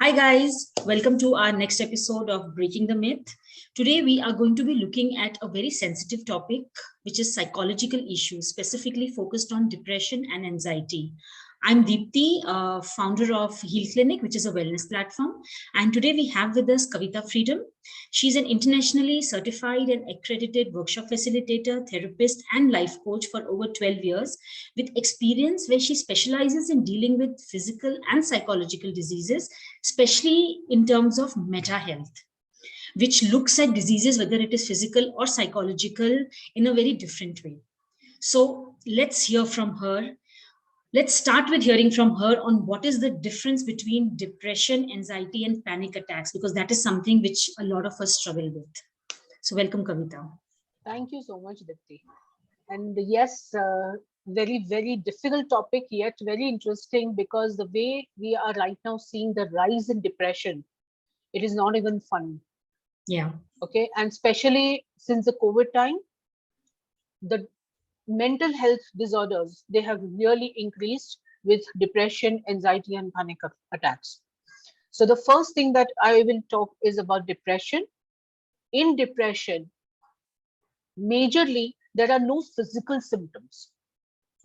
Hi guys, welcome to our next episode of Breaking the Myth. Today we are going to be looking at a very sensitive topic, which is psychological issues, specifically focused on depression and anxiety. I'm Deepti, founder of Heal Clinic, which is a wellness platform. And today we have with us Kavita Freedom. She's an internationally certified and accredited workshop facilitator, therapist, and life coach for over 12 years, with experience where she specializes in dealing with physical and psychological diseases, especially in terms of meta health, which looks at diseases, whether it is physical or psychological, in a very different way. So let's hear from her. Let's start with hearing from her on what is the difference between depression, anxiety, and panic attacks, because that is something which a lot of us struggle with. So welcome, Kavita. Thank you so much, Dipti. And yes, very, very difficult topic, yet very interesting, because the way we are right now seeing the rise in depression, it is not even fun. Yeah. Okay. And especially since the COVID time, the mental health disorders, they have really increased with depression, anxiety, and panic attacks. So the first thing that I will talk is about depression. In depression, majorly, there are no physical symptoms.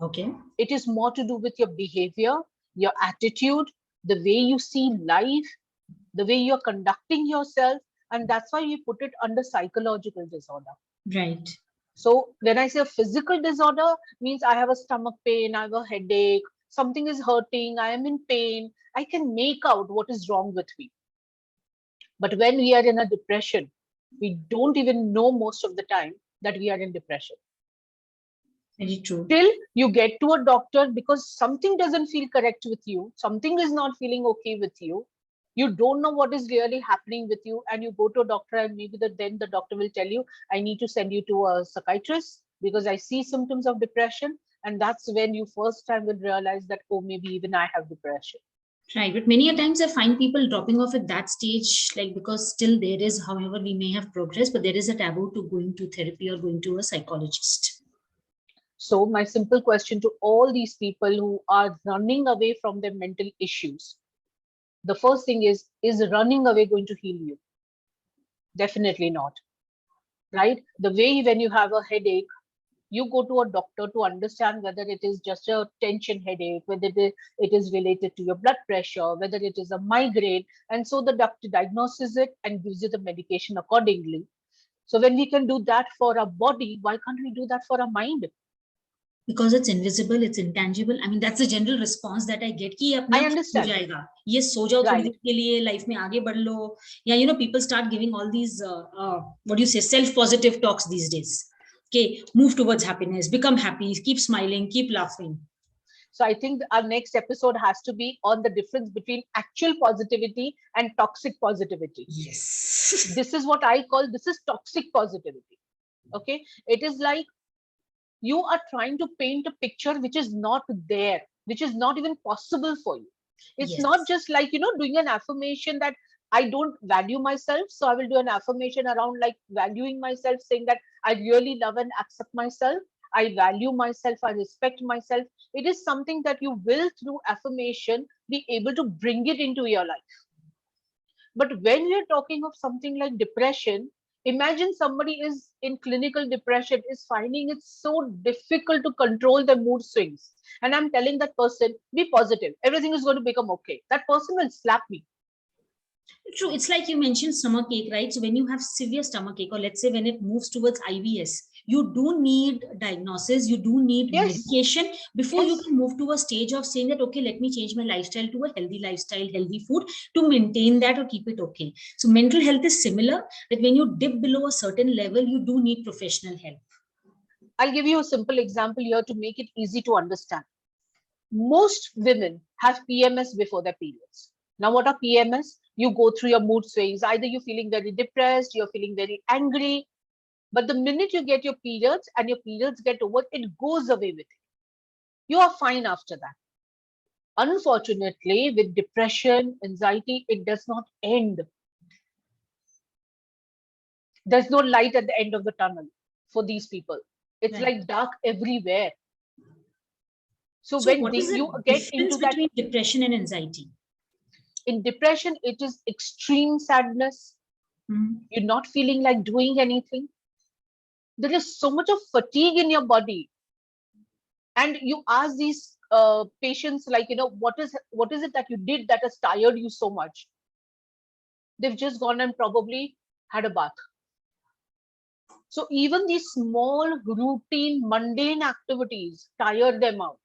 Okay. It is more to do with your behavior, your attitude, the way you see life, the way you're conducting yourself. And that's why we put it under psychological disorder. Right. So when I say physical disorder, means I have a stomach pain, I have a headache, something is hurting, I am in pain. I can make out what is wrong with me. But when we are in a depression, we don't even know most of the time that we are in depression. Very true. Till you get to a doctor because something doesn't feel correct with you, something is not feeling okay with you, you don't know what is really happening with you, and you go to a doctor, and maybe then the doctor will tell you, I need to send you to a psychiatrist because I see symptoms of depression. And that's when you first time will realize that, oh, maybe even I have depression. Right, but many a times I find people dropping off at that stage, like because still there is, however, we may have progressed, but there is a taboo to going to therapy or going to a psychologist. So my simple question to all these people who are running away from their mental issues, the first thing is running away going to heal you? Definitely not. Right? The way when you have a headache, you go to a doctor to understand whether it is just a tension headache, whether it is related to your blood pressure, whether it is a migraine. And so the doctor diagnoses it and gives you the medication accordingly. So when we can do that for our body, why can't we do that for our mind? Because it's invisible, it's intangible. I mean, that's the general response that I get कि अपने I आप हो understand. जाएगा, ये सो जाओ थोड़ी Right. देर के लिए, life में आगे बढ़ लो. Yeah, you know, people start giving all these what do you say, self positive talks these days. Okay, move towards happiness, become happy, keep smiling, keep laughing. So I think our next episode has to be on the difference between actual positivity and toxic positivity. Yes. This is what I call, this is toxic positivity. Okay. It is like you are trying to paint a picture which is not there, which is not even possible for you. It's Yes. not just like, doing an affirmation that I don't value myself. So I will do an affirmation around like valuing myself, saying that I really love and accept myself. I value myself. I respect myself. It is something that you will, through affirmation, be able to bring it into your life. But when we're talking of something like depression, imagine somebody is in clinical depression, is finding it so difficult to control their mood swings. And I'm telling that person, be positive. Everything is going to become okay. That person will slap me. True. It's like you mentioned stomach ache, right? So when you have severe stomach ache, or let's say when it moves towards IBS, you do need diagnosis, you do need Yes. medication before you Yes. can move to a stage of saying that, okay, let me change my lifestyle to a healthy lifestyle, healthy food to maintain that or keep it okay. So mental health is similar, that when you dip below a certain level, you do need professional help. I'll give you a simple example here to make it easy to understand. Most women have PMS before their periods. Now, what are PMS? You go through your mood swings. Either you're feeling very depressed, you're feeling very angry. But the minute you get your periods and your periods get over, it goes away with it. You are fine after that. Unfortunately, with depression, anxiety, it does not end. There's no light at the end of the tunnel for these people. It's Right. like dark everywhere. So So when what is you the get into difference that, between depression and anxiety? In depression, it is extreme sadness. You're not feeling like doing anything. There is so much of fatigue in your body. And you ask these patients, like, what is it that you did that has tired you so much? They've just gone and probably had a bath. So even these small, routine, mundane activities tire them out,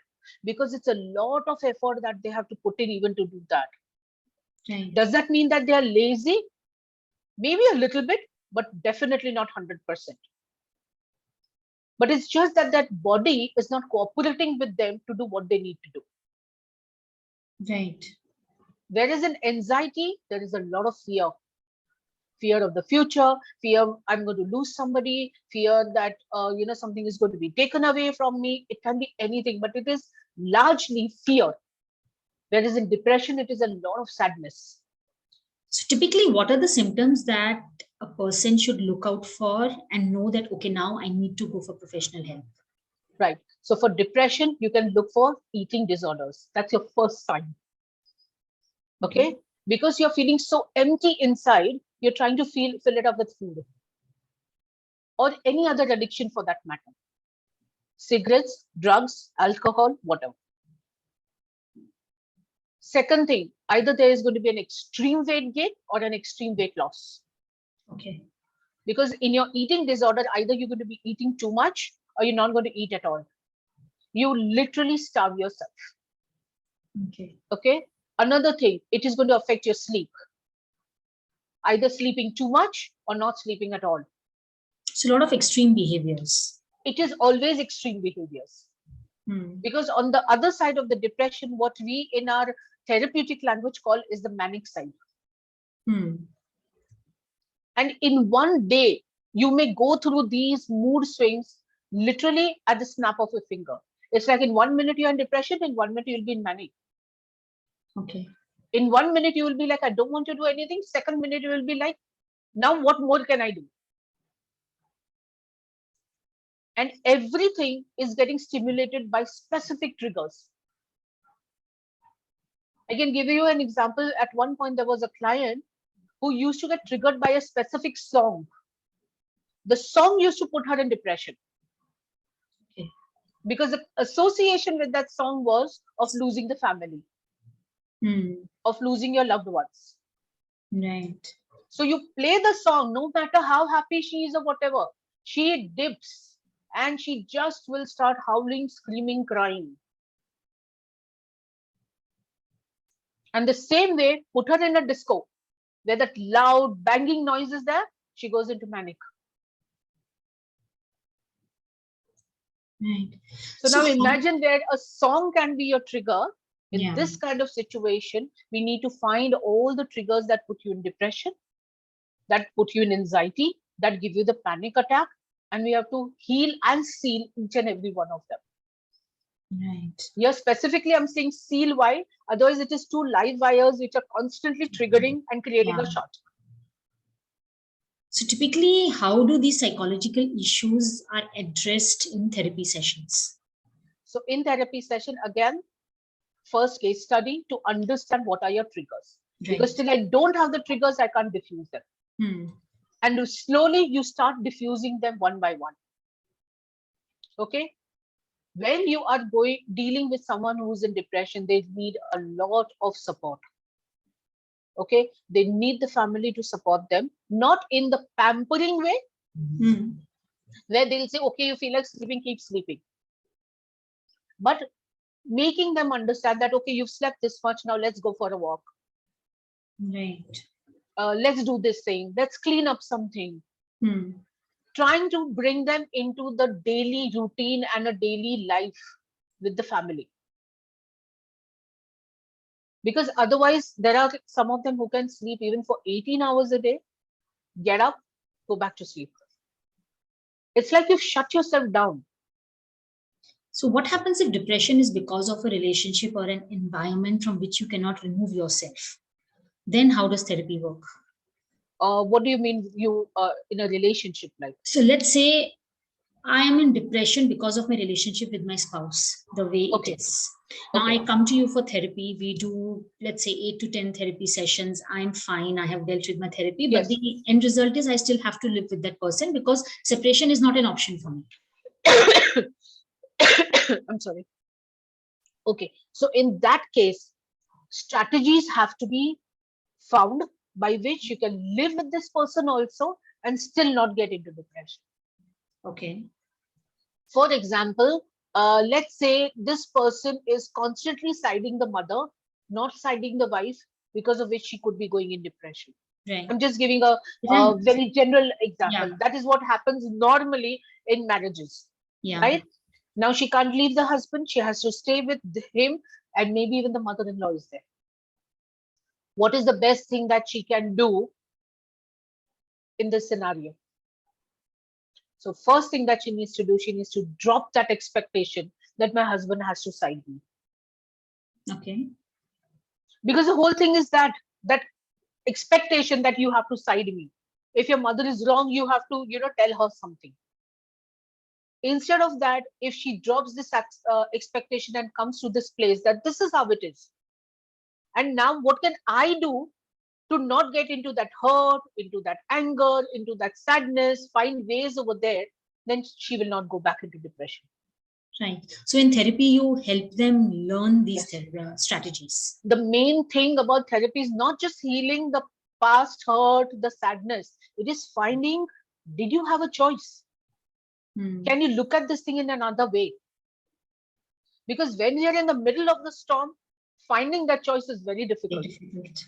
because it's a lot of effort that they have to put in even to do that. Right. Does that mean that they are lazy? Maybe a little bit, but definitely not 100%. But it's just that that body is not cooperating with them to do what they need to do. Right. There is an anxiety, there is a lot of fear. Fear of the future, fear I'm going to lose somebody, fear that something is going to be taken away from me. It can be anything, but it is largely fear. Whereas in depression, it is a lot of sadness. So typically, what are the symptoms that a person should look out for and know that, okay, now I need to go for professional help? Right. So for depression, you can look for eating disorders. That's your first sign. Okay. Because you're feeling so empty inside, you're trying to fill it up with food or any other addiction for that matter. Cigarettes, drugs, alcohol, whatever. Second thing, either there is going to be an extreme weight gain or an extreme weight loss. Okay. Because in your eating disorder, either you're going to be eating too much or you're not going to eat at all. You literally starve yourself. Okay. Okay. Another thing, it is going to affect your sleep. Either sleeping too much or not sleeping at all. So a lot of extreme behaviors. It is always extreme behaviors. Because on the other side of the depression, what we in our therapeutic language call is the manic side. And in one day, you may go through these mood swings literally at the snap of a finger. It's like in 1 minute you're in depression, in 1 minute you'll be in manic. Okay. In 1 minute you will be like, I don't want to do anything. Second minute you will be like, now what more can I do? And everything is getting stimulated by specific triggers. I can give you an example. At one point, there was a client who used to get triggered by a specific song. The song used to put her in depression. Okay. Because the association with that song was of losing the family, of losing your loved ones. Right. So you play the song, no matter how happy she is or whatever, she dips and she just will start howling, screaming, crying. And the same way, put her in a disco where that loud banging noise is there, she goes into manic. Right. So now imagine where a song can be your trigger. In this kind of situation, we need to find all the triggers that put you in depression, that put you in anxiety, that give you the panic attack, and we have to heal and seal each and every one of them. Right. Here specifically, I'm saying seal. Why? Otherwise, it is two live wires which are constantly triggering and creating a short. So typically, how do these psychological issues are addressed in therapy sessions? So in therapy session, again, first case study to understand what are your triggers. Right. Because till I don't have the triggers, I can't diffuse them. And slowly you start diffusing them one by one. Okay. When you are dealing with someone who's in depression, they need a lot of support. Okay. They need the family to support them, not in the pampering way, where they'll say, okay, you feel like sleeping, keep sleeping. But making them understand that, okay, you've slept this much, now let's go for a walk. Right. Let's do this thing. Let's clean up something. Trying to bring them into the daily routine and a daily life with the family. Because otherwise, there are some of them who can sleep even for 18 hours a day, get up, go back to sleep. It's like you've shut yourself down. So what happens if depression is because of a relationship or an environment from which you cannot remove yourself? Then how does therapy work? What do you mean you in a relationship like? So let's say I am in depression because of my relationship with my spouse, the way it Okay. is. Now Okay. I come to you for therapy. We do, let's say, 8 to 10 therapy sessions. I'm fine. I have dealt with my therapy, but Yes. the end result is I still have to live with that person because separation is not an option for me. I'm sorry. Okay. So in that case, strategies have to be found by which you can live with this person also and still not get into depression. Okay. For example, let's say this person is constantly siding the mother, not siding the wife, because of which she could be going in depression. Right. I'm just giving Right. a very general Yeah. example. That is what happens normally in marriages, Yeah. right? Now she can't leave the husband, she has to stay with him, and maybe even the mother in law is there. What is the best thing that she can do in this scenario? So, first thing that she needs to do, she needs to drop that expectation that my husband has to side me. Okay. Because the whole thing is that expectation that you have to side me. If your mother is wrong, you have to, tell her something. Instead of that, if she drops this expectation and comes to this place that this is how it is, and now what can I do to not get into that hurt, into that anger, into that sadness, find ways over there, then she will not go back into depression. Right. So in therapy, you help them learn these Yes. strategies. The main thing about therapy is not just healing the past hurt, the sadness. It is finding, did you have a choice? Hmm. Can you look at this thing in another way? Because when you're in the middle of the storm, finding that choice is very Very difficult. difficult.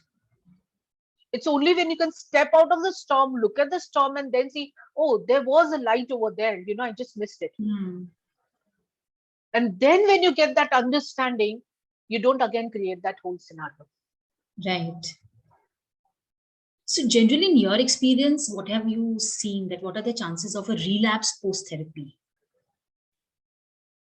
It's only when you can step out of the storm, look at the storm, and then see, oh, there was a light over there. I just missed it. Hmm. And then when you get that understanding, you don't again create that whole scenario. Right. So generally, in your experience, what have you seen that what are the chances of a relapse post therapy?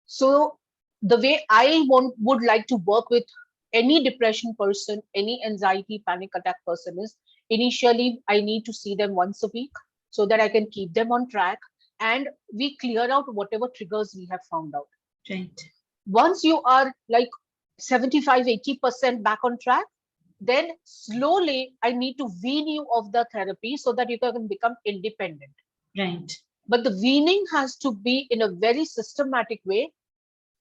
So the way I would like to work with any depression person, any anxiety, panic attack person is initially I need to see them once a week so that I can keep them on track and we clear out whatever triggers we have found out. Right. Once you are like 75-80% back on track, then slowly I need to wean you of the therapy so that you can become independent. Right. But the weaning has to be in a very systematic way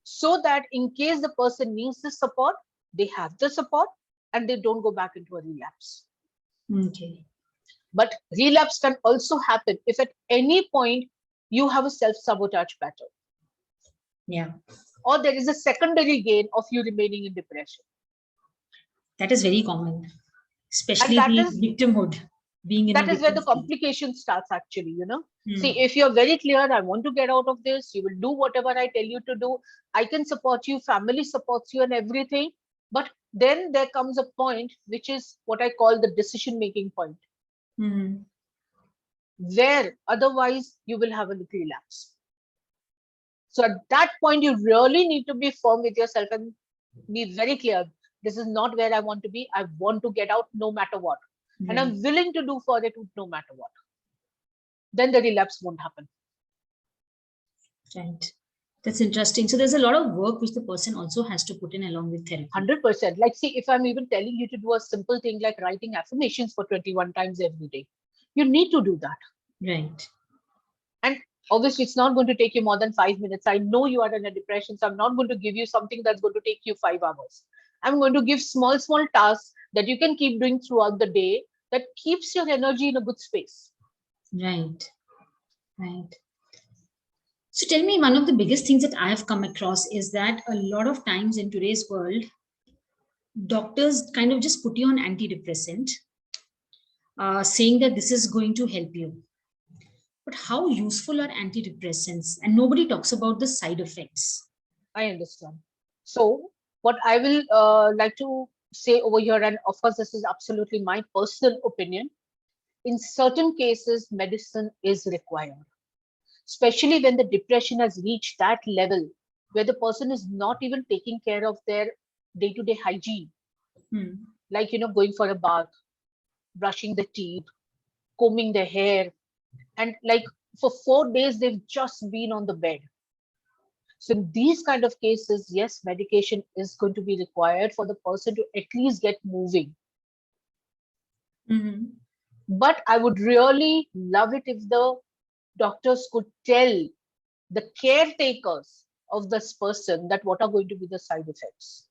so that in case the person needs the support, they have the support and they don't go back into a relapse. Okay. But relapse can also happen if at any point you have a self sabotage pattern Yeah. or there is a secondary gain of you remaining in depression. That is very common, And especially the victimhood, being in a that is where victim the state. complication starts actually. See, Hmm. if you're very clear, I want to get out of this, you will do whatever I tell you to do. I can support you, family supports you and everything. But then there comes a point which is what I call the decision making point, Hmm. where otherwise you will have a relapse. So at that point, you really need to be firm with yourself and be very clear. This is not where I want to be. I want to get out no matter what. And Right. I'm willing to do for it no matter what. Then the relapse won't happen. Right. That's interesting. So there's a lot of work which the person also has to put in along with therapy. 100%. Like, see, if I'm even telling you to do a simple thing like writing affirmations for 21 times every day, you need to do that. Right. And obviously, it's not going to take you more than 5 minutes. I know you are in a depression, so I'm not going to give you something that's going to take you 5 hours. I'm going to give small, small tasks that you can keep doing throughout the day that keeps your energy in a good space. Right. Right. So tell me, one of the biggest things that I have come across is that a lot of times in today's world, doctors kind of just put you on antidepressant, saying that this is going to help you. But how useful are antidepressants? And nobody talks about the side effects. I understand. So, what I will like to say over here, and of course, this is absolutely my personal opinion. In certain cases, medicine is required, especially when the depression has reached that level where the person is not even taking care of their day to day hygiene, Hmm. like, going for a bath, brushing the teeth, combing their hair, and like for 4 days, they've just been on the bed. So in these kind of cases, yes, medication is going to be required for the person to at least get moving. Mm-hmm. But I would really love it if the doctors could tell the caretakers of this person that what are going to be the side effects.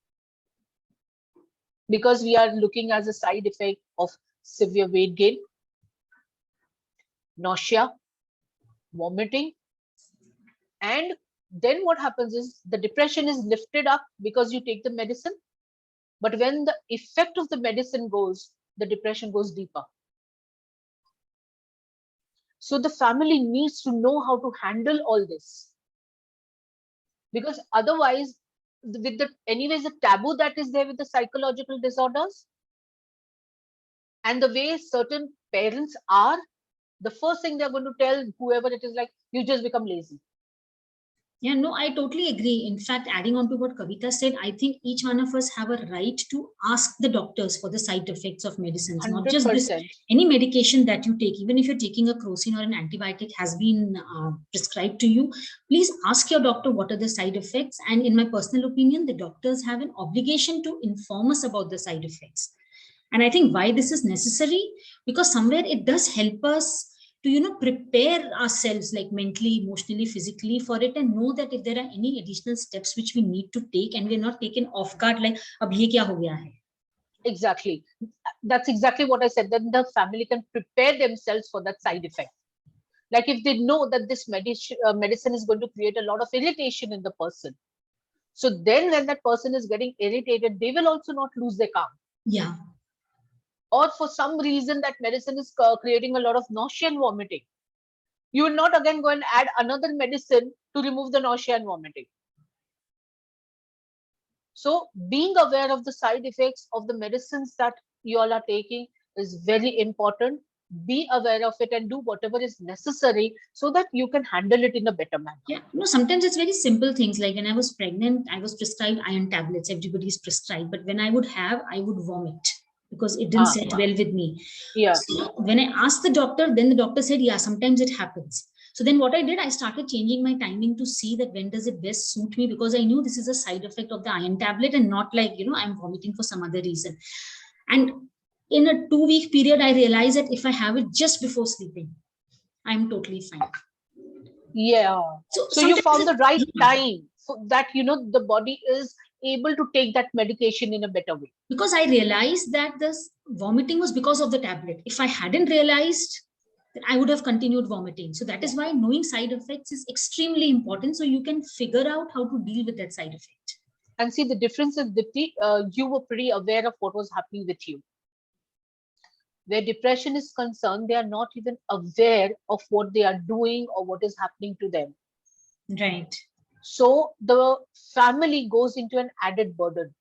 Because we are looking as a side effect of severe weight gain, nausea, vomiting, and then what happens is the depression is lifted up because you take the medicine. But when the effect of the medicine goes, the depression goes deeper. So the family needs to know how to handle all this, because otherwise, with the anyways the taboo that is there with the psychological disorders and the way certain parents are, the first thing they're going to tell whoever it is, like, you just become lazy. Yeah, no, I totally agree. In fact, adding on to what Kavita said, I think each one of us have a right to ask the doctors for the side effects of medicines, not just this, 100%. any medication that you take, even if you're taking a crocin or an antibiotic has been prescribed to you, please ask your doctor what are the side effects. And in my personal opinion, the doctors have an obligation to inform us about the side effects. And I think why this is necessary, because somewhere it does help us to prepare ourselves, like mentally, emotionally, physically, for it, and know that if there are any additional steps which we need to take and we're not taken off guard, like ab ye kya ho gaya hai. Exactly, that's exactly what I said. Then the family can prepare themselves for that side effect. Like if they know that this medicine is going to create a lot of irritation in the person, so then when that person is getting irritated, they will also not lose their calm. Yeah. Or for some reason that medicine is creating a lot of nausea and vomiting, you will not again go and add another medicine to remove the nausea and vomiting. So being aware of the side effects of the medicines that you all are taking is very important. Be aware of it and do whatever is necessary so that you can handle it in a better manner. Yeah, no, sometimes it's very simple things. Like when I was pregnant, I was prescribed iron tablets. Everybody's prescribed, but when I would have, I would vomit because it didn't sit well with me. Yeah. So when I asked the doctor, then the doctor said, yeah, sometimes it happens. So then what I did, I started changing my timing to see that when does it best suit me, because I knew this is a side effect of the iron tablet and not like, I'm vomiting for some other reason. And in a 2-week period, I realized that if I have it just before sleeping, I'm totally fine. Yeah. So you found the right time so that, the body is able to take that medication in a better way. Because I realized that this vomiting was because of the tablet. If I hadn't realized, then I would have continued vomiting. So that is why knowing side effects is extremely important, so you can figure out how to deal with that side effect. And see, the difference is, Dipti, you were pretty aware of what was happening with you. Where depression is concerned, they are not even aware of what they are doing or what is happening to them. Right. So the family goes into an added burden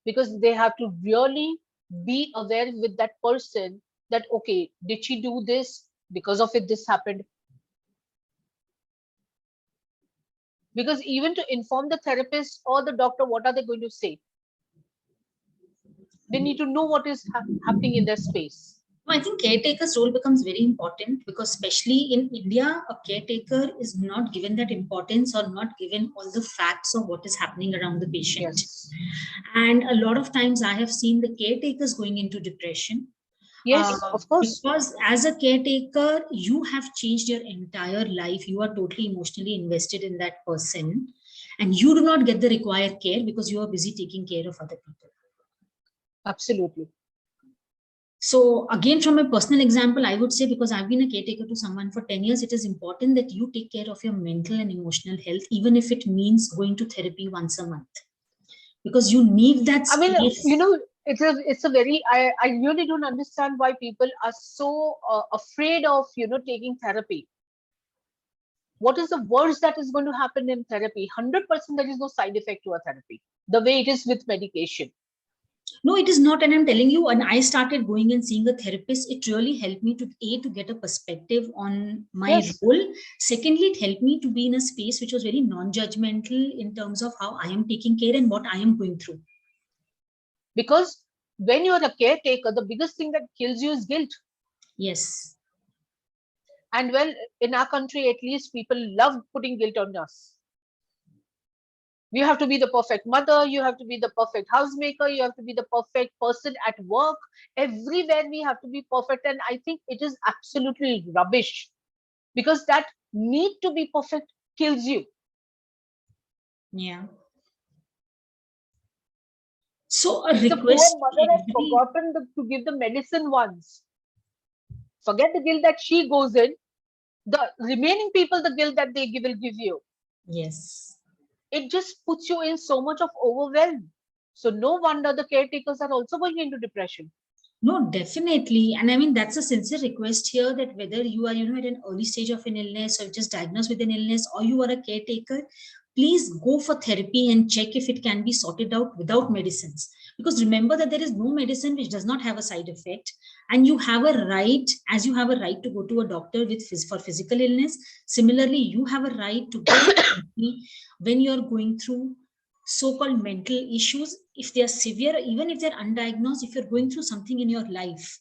because they have to really be aware with that person that, okay, did she do this? Because of it, this happened. Because even to inform the therapist or the doctor, what are they going to say? They need to know what is happening in their space. I think caretaker's role becomes very important because, especially in India, a caretaker is not given that importance or not given all the facts of what is happening around the patient. Yes. And a lot of times I have seen the caretakers going into depression. Yes, of course. Because as a caretaker, you have changed your entire life. You are totally emotionally invested in that person, and you do not get the required care because you are busy taking care of other people. Absolutely. So again, from a personal example, I would say, because I've been a caretaker to someone for 10 years, it is important that you take care of your mental and emotional health, even if it means going to therapy once a month, because you need that space. I mean, it's a very, I really don't understand why people are so afraid of, taking therapy. What is the worst that is going to happen in therapy? 100% there is no side effect to a therapy, the way it is with medication. No, it is not. And I'm telling you, when I started going and seeing a therapist, it really helped me to get a perspective on my role. Secondly, it helped me to be in a space which was very non-judgmental in terms of how I am taking care and what I am going through. Because when you're a caretaker, the biggest thing that kills you is guilt. Yes. And well, in our country, at least people love putting guilt on us. You have to be the perfect mother, you have to be the perfect housemaker, you have to be the perfect person at work. Everywhere we have to be perfect. And I think it is absolutely rubbish, because that need to be perfect kills you. Yeah. So a If the poor request to mother has every, forgotten to give the medicine once, forget the guilt that she goes in, the remaining people, the guilt that they will give you. yes. It just puts you in so much of overwhelm. So no wonder the caretakers are also going into depression. No, definitely. And I mean, that's a sincere request here that whether you are, at an early stage of an illness or just diagnosed with an illness or you are a caretaker, please go for therapy and check if it can be sorted out without medicines. Because remember that there is no medicine which does not have a side effect. And you have a right, as you have a right to go to a doctor for physical illness, similarly, you have a right to go for therapy when you're going through so-called mental issues, if they are severe, even if they're undiagnosed, if you're going through something in your life,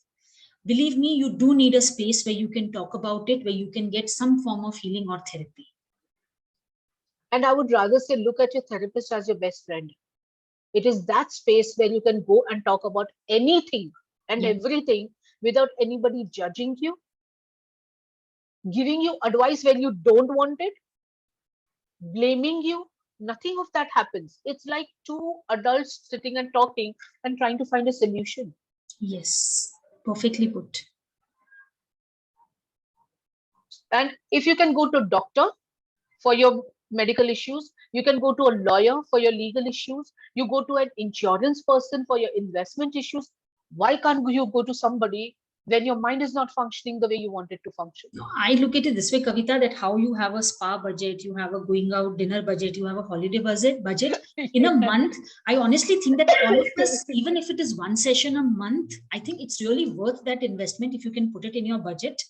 believe me, you do need a space where you can talk about it, where you can get some form of healing or therapy. And I would rather say, look at your therapist as your best friend. It is that space where you can go and talk about anything and Yeah. everything without anybody judging you, giving you advice when you don't want it, blaming you. Nothing of that happens. It's like two adults sitting and talking and trying to find a solution. Yes, perfectly put. And if you can go to a doctor for your medical issues, you can go to a lawyer for your legal issues, you go to an insurance person for your investment issues. Why can't you go to somebody when your mind is not functioning the way you want it to function? No, I look at it this way, Kavita, that how you have a spa budget, you have a going out dinner budget, you have a holiday budget in a month. I honestly think that all of us, even if it is one session a month, I think it's really worth that investment if you can put it in your budget.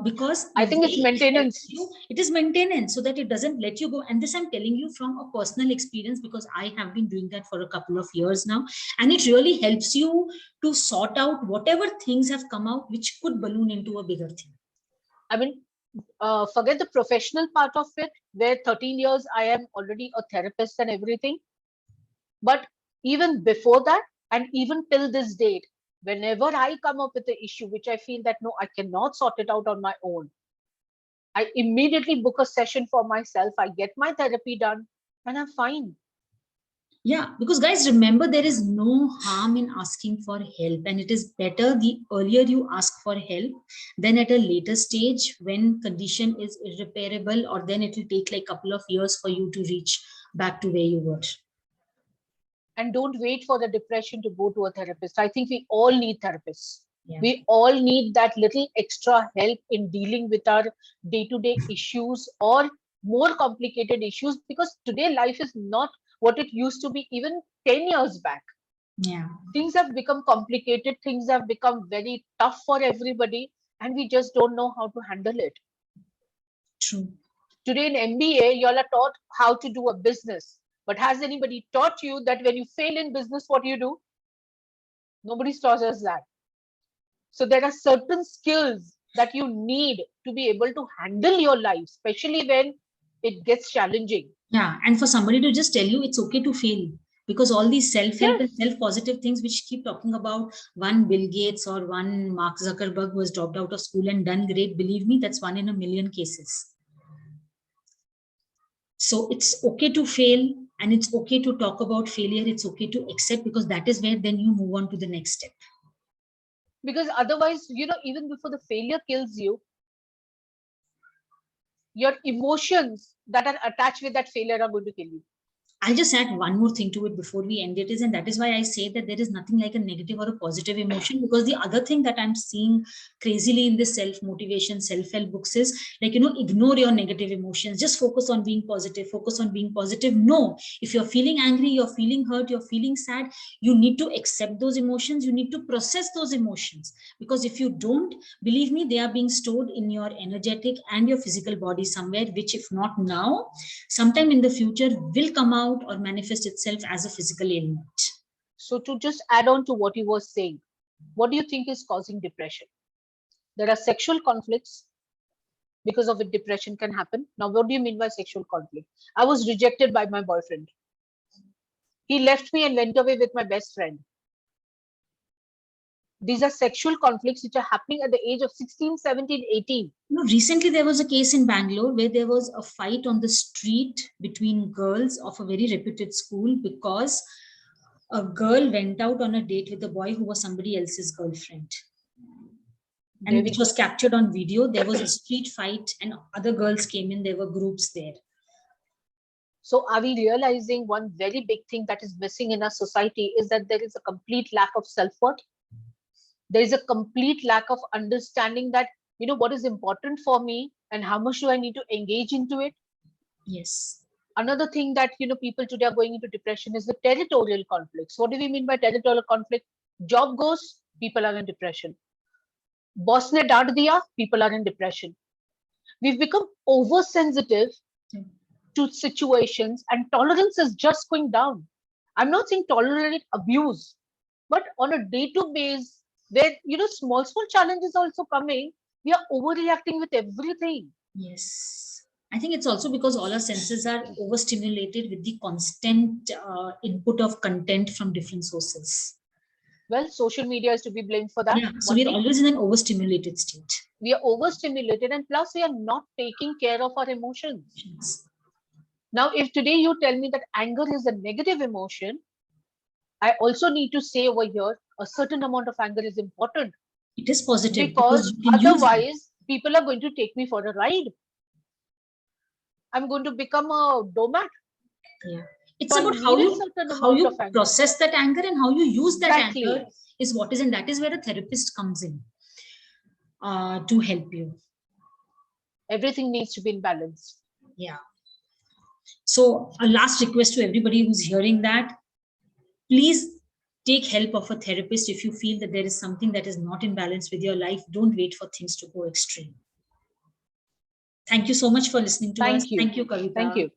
Because I the think it's way it helps maintenance. you, it is maintenance so that it doesn't let you go. And this I'm telling you from a personal experience because I have been doing that for a couple of years now. And it really helps you to sort out whatever things have come out which could balloon into a bigger thing. I mean, forget the professional part of it, where 13 years I am already a therapist and everything. But even before that, and even till this date, whenever I come up with an issue which I feel that no, I cannot sort it out on my own, I immediately book a session for myself. I get my therapy done and I'm fine. Yeah, because guys, remember there is no harm in asking for help, and it is better the earlier you ask for help than at a later stage when condition is irreparable, or then it will take like a couple of years for you to reach back to where you were. And don't wait for the depression to go to a therapist. I think we all need therapists. Yeah. We all need that little extra help in dealing with our day to day issues or more complicated issues, because today life is not what it used to be even 10 years back. Yeah. Things have become complicated, things have become very tough for everybody, and we just don't know how to handle it. True. Today in MBA, you all are taught how to do a business. But has anybody taught you that when you fail in business, what do you do? Nobody's taught us that. So there are certain skills that you need to be able to handle your life, especially when it gets challenging. Yeah, and for somebody to just tell you it's okay to fail, because all these self-help and Yes. self-positive things which keep talking about one Bill Gates or one Mark Zuckerberg who has dropped out of school and done great, believe me, that's one in a million cases. So it's okay to fail, and it's okay to talk about failure. It's okay to accept, because that is where then you move on to the next step. Because otherwise, even before the failure kills you, your emotions that are attached with that failure are going to kill you. I'll just add one more thing to it before we end it is, and that is why I say that there is nothing like a negative or a positive emotion, because the other thing that I'm seeing crazily in this self-motivation, self-help books is like, ignore your negative emotions. Just focus on being positive, focus on being positive. No, if you're feeling angry, you're feeling hurt, you're feeling sad, you need to accept those emotions. You need to process those emotions, because if you don't, believe me, they are being stored in your energetic and your physical body somewhere, which if not now, sometime in the future will come out or manifest itself as a physical ailment. So, to just add on to what you were saying, what do you think is causing depression? There are sexual conflicts, because of it depression can happen. Now, what do you mean by sexual conflict? I was rejected by my boyfriend. He left me and went away with my best friend. These are sexual conflicts which are happening at the age of 16, 17, 18. Recently, there was a case in Bangalore where there was a fight on the street between girls of a very reputed school because a girl went out on a date with a boy who was somebody else's girlfriend. And it was captured on video. There was a street fight and other girls came in. There were groups there. So are we realizing one very big thing that is missing in our society is that there is a complete lack of self-worth? There is a complete lack of understanding that, what is important for me and how much do I need to engage into it? Yes. Another thing that, people today are going into depression is the territorial conflicts. What do we mean by territorial conflict? Job goes, people are in depression. Boss ne daant diya, people are in depression. We've become oversensitive to situations and tolerance is just going down. I'm not saying tolerate abuse, but on a day-to-day basis, where small challenges also coming, we are overreacting with everything. Yes, I think it's also because all our senses are overstimulated with the constant input of content from different sources. Well, social media is to be blamed for that. Yeah, so we're always in an overstimulated state. We are overstimulated, and plus we are not taking care of our emotions. Yes. Now, if today you tell me that anger is a negative emotion, I also need to say over here, a certain amount of anger is important. It is positive because otherwise people are going to take me for a ride. I'm going to become a doormat. Yeah. It's about how you process that anger and how you use that anger is what is, and that is where a therapist comes in to help you. Everything needs to be in balance. Yeah. So a last request to everybody who's hearing that, please take help of a therapist if you feel that there is something that is not in balance with your life. Don't wait for things to go extreme. Thank you so much for listening to us. Thank you, Kavita. Thank you.